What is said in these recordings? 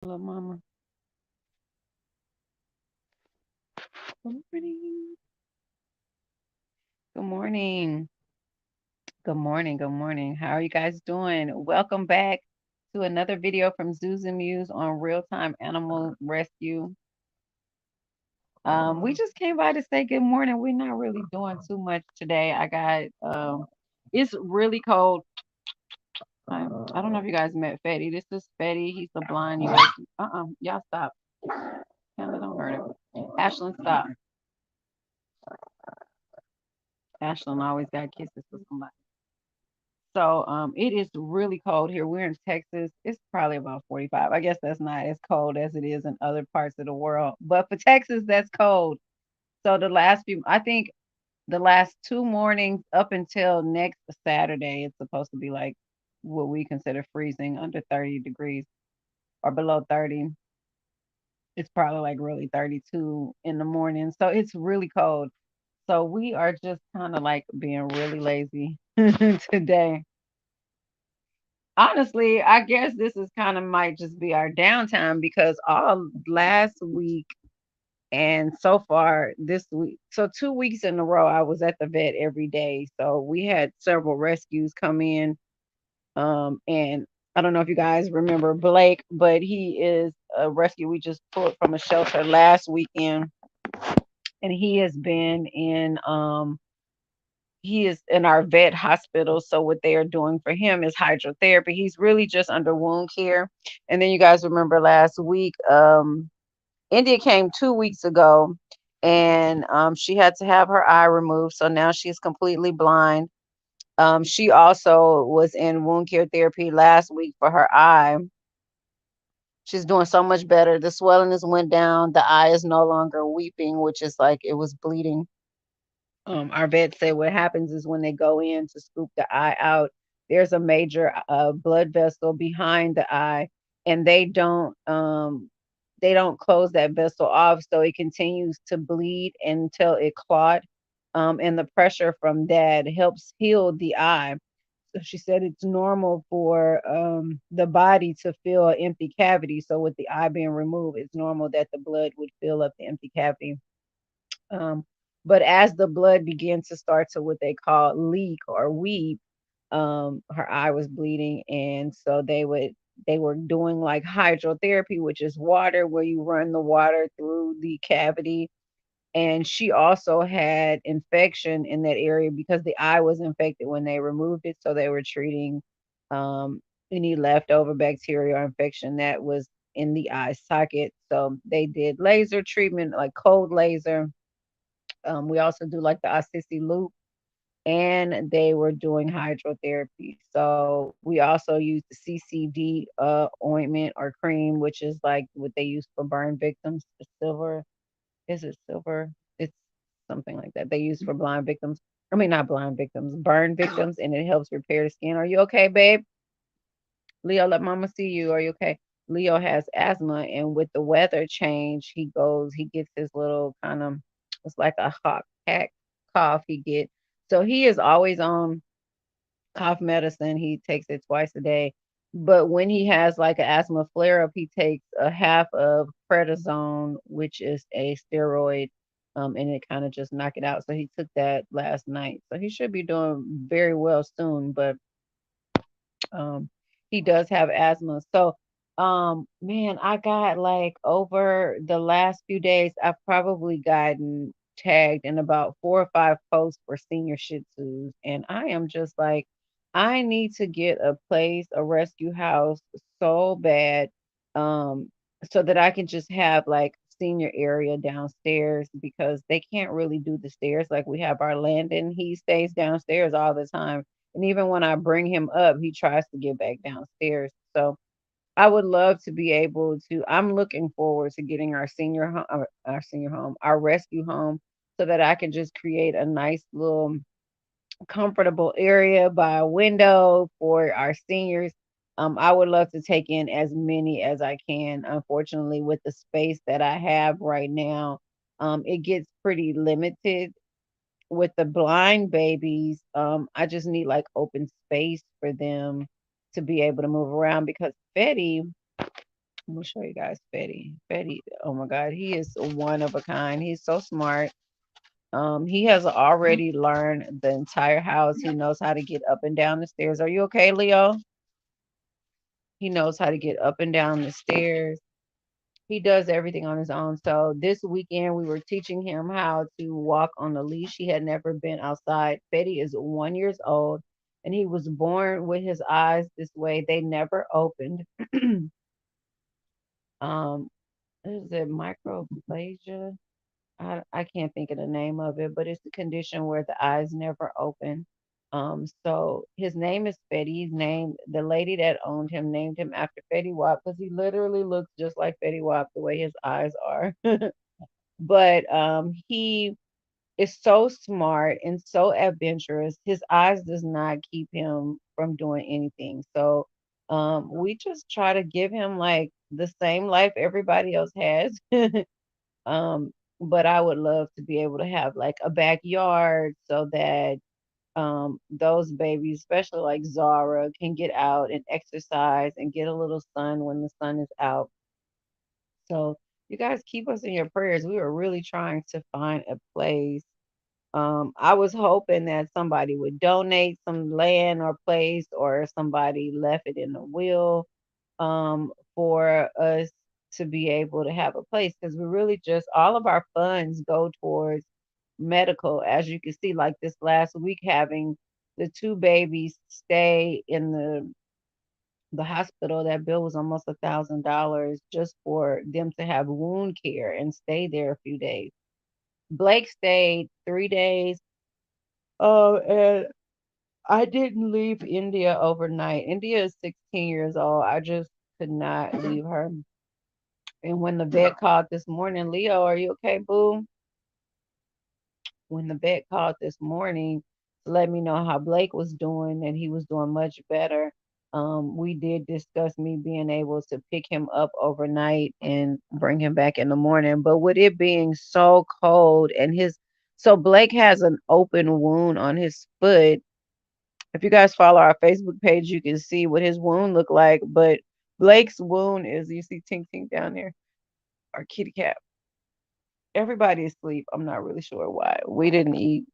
Hello, mama. Good morning. Good morning. Good morning. Good morning. How are you guys doing? Welcome back to another video from Tzus And Mews on real-time animal rescue. We just came by to say good morning. We're not really doing too much today. It's really cold. I don't know if you guys met Fetty. This is Fetty. He's the blind US. Y'all stop. Kinda don't hurt him. Ashlyn, stop. Ashlyn always got kisses for somebody. So it is really cold here. We're in Texas. It's probably about 45. I guess that's not as cold as it is in other parts of the world. But for Texas, that's cold. So I think the last 2 mornings up until next Saturday, it's supposed to be like what we consider freezing, under 30 degrees or below 30. It's probably like really 32 in the morning. So it's really cold. So we are just kind of like being really lazy today. Honestly, I guess this is kind of might just be our downtime because all last week and so far this week, so 2 weeks in a row, I was at the vet every day. So we had several rescues come in. And I don't know if you guys remember Blake, but he is a rescue we just pulled from a shelter last weekend, and he is in our vet hospital. So what they are doing for him is hydrotherapy. He's really just under wound care. And then you guys remember last week, India came 2 weeks ago, and she had to have her eye removed. So now she's completely blind. She also was in wound care therapy last week for her eye. She's doing so much better. The swelling has went down. The eye is no longer weeping, which is like it was bleeding. Our vet said what happens is when they go in to scoop the eye out, there's a major blood vessel behind the eye, and they don't close that vessel off, so it continues to bleed until it clot. And the pressure from that helps heal the eye. So she said it's normal for the body to fill an empty cavity. So with the eye being removed, it's normal that the blood would fill up the empty cavity. Um, but as the blood began to start to what they call leak or weep, her eye was bleeding, and so they were doing like hydrotherapy, which is water where you run the water through the cavity. And she also had infection in that area because the eye was infected when they removed it. So they were treating any leftover bacteria or infection that was in the eye socket. So they did laser treatment, like cold laser. We also do like the Assisi loop, and they were doing hydrotherapy. So we also use the CCD ointment or cream, which is like what they use for burn victims. The silver, is it silver? It's something like that. They use for blind victims. I mean, not blind victims, burn victims, and it helps repair the skin. Are you okay, babe? Leo, let mama see you. Are you okay? Leo has asthma, and with the weather change, he gets his little kind of, it's like a hot hack cough he get. So he is always on cough medicine. He takes it twice a day. But when he has like an asthma flare up, he takes a half of prednisone, which is a steroid, and it kind of just knock it out. So he took that last night. So he should be doing very well soon. But um, he does have asthma. So, man, I got like over the last few days, I've probably gotten tagged in about 4 or 5 posts for senior Shih Tzus, and I am just like, I need to get a place, a rescue house, so bad, um, so that I can just have like senior area downstairs because they can't really do the stairs like we have our Landon. He stays downstairs all the time, and even when I bring him up, he tries to get back downstairs. So I would love to be able to. I'm looking forward to getting our rescue home, so that I can just create a nice little comfortable area by a window for our seniors. I would love to take in as many as I can. Unfortunately, with the space that I have right now, it gets pretty limited with the blind babies. I just need like open space for them to be able to move around because Betty, I'm gonna show you guys Fetty. Fetty, oh my God, he is one of a kind. He's so smart. He has already learned the entire house. He knows how to get up and down the stairs. Are you okay, Leo? He knows how to get up and down the stairs. He does everything on his own. So this weekend we were teaching him how to walk on a leash. He had never been outside. Fetty is 1 years old and he was born with his eyes this way. They never opened. um, is it microplasia? I can't think of the name of it, but it's a condition where the eyes never open. So his name is Fetty. He's named the lady that owned him named him after Fetty Wap because he literally looks just like Fetty Wap the way his eyes are. But he is so smart and so adventurous. His eyes does not keep him from doing anything. So we just try to give him like the same life everybody else has. Um, but I would love to be able to have like a backyard so that those babies, especially like Zara, can get out and exercise and get a little sun when the sun is out. So you guys keep us in your prayers. We were really trying to find a place. I was hoping that somebody would donate some land or place or somebody left it in a will for us to be able to have a place because we really just all of our funds go towards medical. As you can see, like this last week, having the two babies stay in the hospital, that bill was almost $1,000 just for them to have wound care and stay there a few days. Blake stayed 3 days. And I didn't leave India overnight. India is 16 years old. I just could not leave her. And when the vet called this morning, Leo, are you okay, boo? When the vet called this morning to let me know how Blake was doing, and he was doing much better, we did discuss me being able to pick him up overnight and bring him back in the morning. But with it being so cold and so Blake has an open wound on his foot. If you guys follow our Facebook page, you can see what his wound looked like. But Blake's wound is, you see Tink Tink down there, our kitty cat. Everybody is asleep. I'm not really sure why. We didn't eat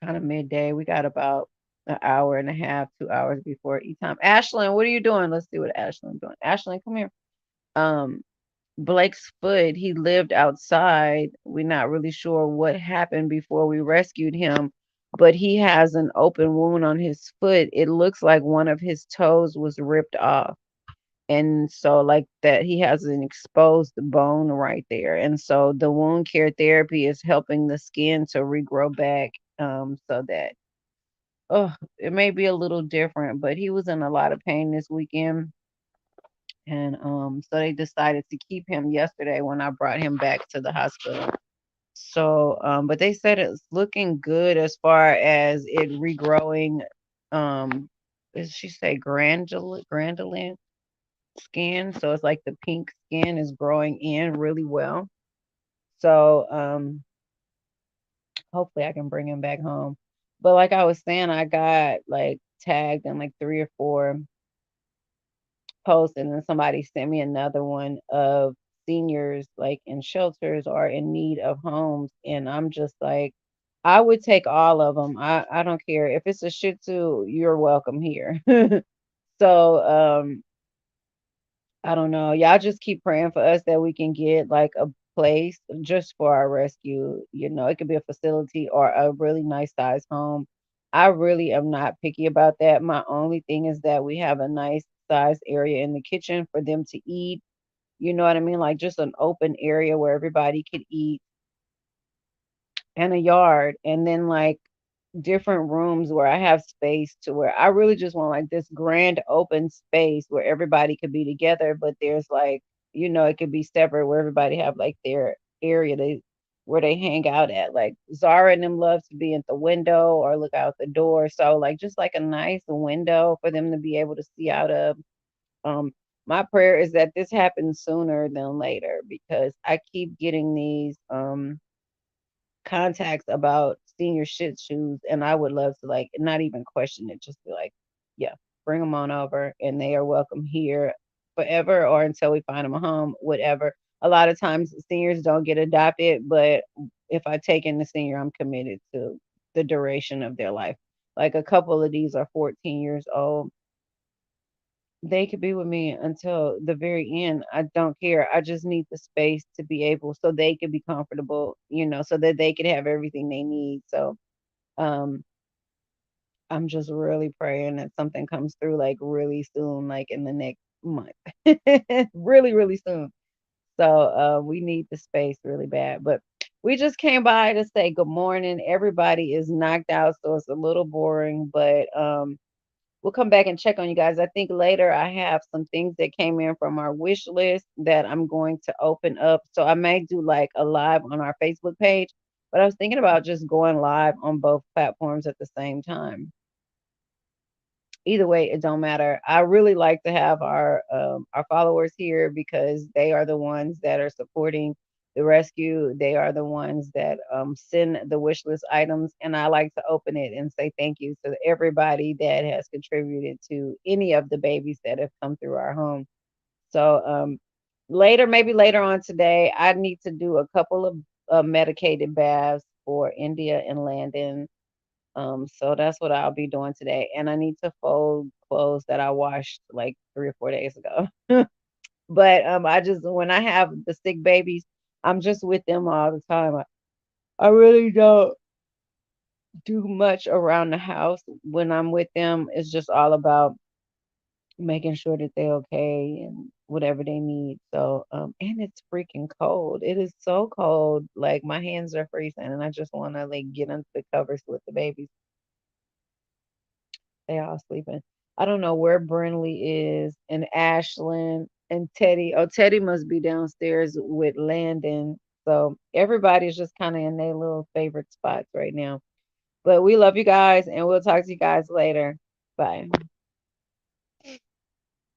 kind of midday. We got about an hour and a half, 2 hours before eat time. Ashlyn, what are you doing? Let's see what Ashlyn's doing. Ashlyn, come here. Um, Blake's foot, he lived outside. We're not really sure what happened before we rescued him, but he has an open wound on his foot. It looks like one of his toes was ripped off. And so, like that, he has an exposed bone right there. And so, the wound care therapy is helping the skin to regrow back so that, oh, it may be a little different, but he was in a lot of pain this weekend. And so they decided to keep him yesterday when I brought him back to the hospital. So, but they said it's looking good as far as it regrowing. Did she say granulin skin? So it's like the pink skin is growing in really well. So, hopefully I can bring him back home. But like I was saying, I got like tagged in like 3 or 4 post, and then somebody sent me another one of seniors like in shelters or in need of homes, and I'm just like, I would take all of them. I don't care if it's a Shih Tzu, you're welcome here. So I don't know. Y'all just keep praying for us that we can get like a place just for our rescue. You know, it could be a facility or a really nice size home. I really am not picky about that. My only thing is that we have a nice size area in the kitchen for them to eat. You know what I mean? Like just an open area where everybody could eat and a yard. And then like different rooms where I have space to where I really just want like this grand open space where everybody could be together, but there's like, it could be separate where everybody have like their area where they hang out at. Like Zara and them love to be at the window or look out the door. So like just like a nice window for them to be able to see out of. Um my prayer is that this happens sooner than later because I keep getting these contacts about senior shih tzus, and I would love to like not even question it, just be like, yeah, bring them on over, and they are welcome here forever or until we find them a home, whatever. A lot of times seniors don't get adopted, but if I take in the senior, I'm committed to the duration of their life. Like a couple of these are 14 years old. They could be with me until the very end. I don't care. I just need the space to be able so they could be comfortable, so that they could have everything they need. So, um, I'm just really praying that something comes through like really soon, like in the next month. Really, really soon. So we need the space really bad. But we just came by to say good morning. Everybody is knocked out, so it's a little boring, but we'll come back and check on you guys. I think later I have some things that came in from our wish list that I'm going to open up. So I may do like a live on our Facebook page, but I was thinking about just going live on both platforms at the same time. Either way, it don't matter. I really like to have our followers here because they are the ones that are supporting the rescue. They are the ones that send the wish list items, and I like to open it and say thank you to everybody that has contributed to any of the babies that have come through our home. So later, maybe later on today, I need to do a couple of medicated baths for India and Landon, so that's what I'll be doing today. And I need to fold clothes that I washed like 3 or 4 days ago. But I just when I have the sick babies, I'm just with them all the time. I really don't do much around the house when I'm with them. It's just all about making sure that they're okay and whatever they need. So and it's freaking cold. It is so cold. Like my hands are freezing and I just wanna like get under the covers with the babies. They all sleeping. I don't know where Brinley is and Ashlyn and Teddy. Oh, Teddy must be downstairs with Landon. So everybody's just kind of in their little favorite spots right now. But we love you guys and we'll talk to you guys later. Bye.